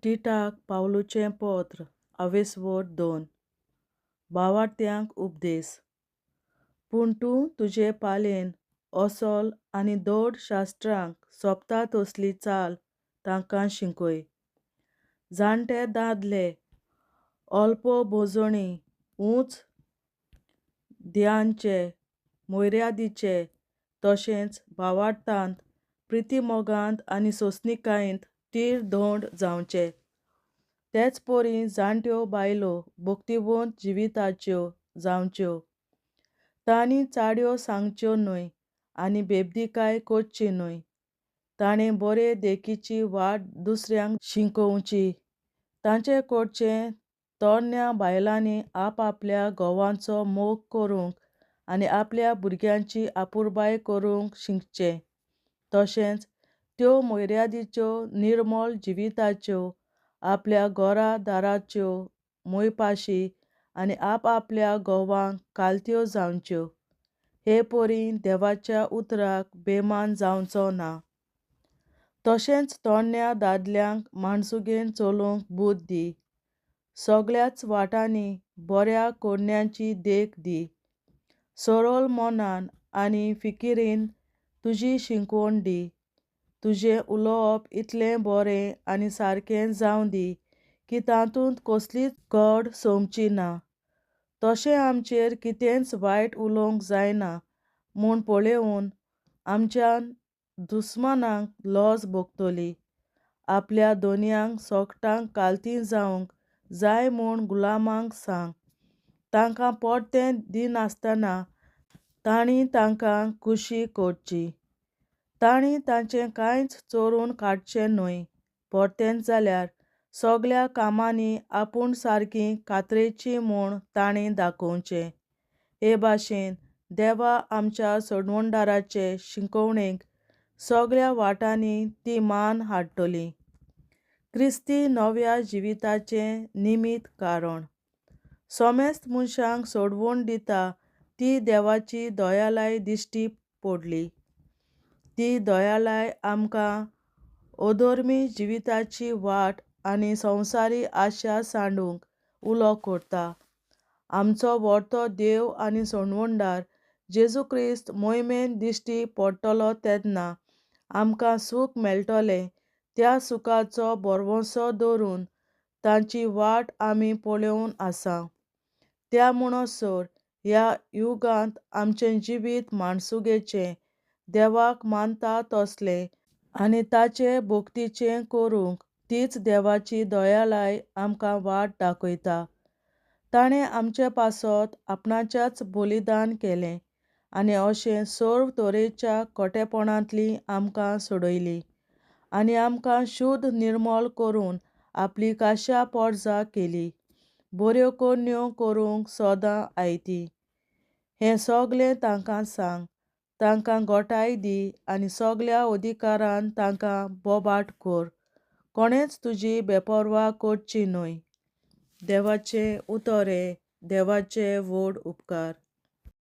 टिटाक पावलुचें पत्र अवेसवट 2 भावार्थ्यांक उपदेश. पूण तूं तुजे पालेन ओसल आनी धोड शास्त्रांक सोबता तसली चाल तांकां शिकय. जाणटे दादले अल्पभोजोणी, उंच ध्येयांचे, मर्यादेचे, तशेंच भावार्थांत, प्रितीमोगांत आनी सोंसणीकायेंत थीर धोंड जावचे. तेच परी जाणट्यो बायलो भक्तिवंत जिविताच्यो जावच्यो. तांणी चाड्यो सांगच्यो न्हय आनी बेबदीकाय करची न्हय. ताणें बरे देखेची वाट दुसऱ्यांक शिकोवची. तांचे कडचें तरण्या बायलांनी आपआपल्या घोवांचो मोग करूंक आनी आपल्या भुरग्यांची आपुरबाय करूंक शिकचें. तशेंच त्यो मर्यादेच्यो निर्मळ जिविताच्यो, आपल्या घरा दाराच्यो मोयपाशी आनी आपआपल्या घोवांक कालत्यो जावच्यो. हे परी देवाच्या उतराक बेमान जावचो ना. तशेंच तरण्या दादल्यांक माणसुगेन चलूंक बूट दी. सगळ्याच वाटांनी बऱ्या करण्यांची देख दी. सरळ मनान आनी फिकिरेन तुजी शिकवण दी. तुजें उलोवप इतलें बरें आनी सारकें जावं दी की तातूंत कसलीच घड सोमची ना. तशें आमचेर कितेंच वायट उलोवंक जायना म्हूण पळयोवन आमच्यान दुस्मानांक लज भोगतली. आपल्या धोनयांक सोगटांक कालतीं जावंक जाय म्हूण गुलामांक सांग. तांकां परतें दिनासतना तांणी तांकां खुशी करची. तांणी तांचें कांयच चोरून काडचें न्हय. परतेंच जाल्यार सगळ्या कामांनी आपूण सारकीं कात्रेची म्हूण तांणी दाखोवचें. हे भाशेन देवा आमच्या सोडवणदाराचे शिकवणेक सगळ्या वाटांनी ती मान हाडटली. क्रिस्ती नव्या जिविताचें निमीत कारण. सोमेस्त मनशांक सोडवण दिता ती देवाची दयाळाय दिश्टी पडली. ती दयाळाय आमकां अधर्मी जिविताची वाट आनी संवसारी आशा सांडूंक उलो करता. आमचो व्हडतो देव आनी सोडवणदार जेजू क्रिस्त मोहिमेन दिश्टी पडटलो तेन्ना आमकां सूख मेळटलें त्या सुखाचो भरवंसो दवरून ताची वाट आमी पळोवन आसा. त्या म्हणसर ह्या युगांत आमचें जिवीत माणसुगेचें, देवाक मानता तसलें आनी ताचे भोगतीचें करूंक तीच देवाची दयाळाय आमकां वाट दाखयता. ताणें आमचे पासत आपणाचेच बलिदान केलें आनी अशें सर्व तरेच्या खोटेपणांतलीं आमकां सोडयलीं आनी आमकां शुद्ध निर्मळ करून आपली खाशा परजा केली. बऱ्यो करण्यो करूंक सदां आयतीं. हें सगळें तांकां सांग. तांकां घोटाय दी आनी सगळ्या अधिकारान तांकां बोबाट कर. कोणेच तुजी बेपरवा करची न्हय. देवाचें उतोरें. देवाचे व्हड उपकार.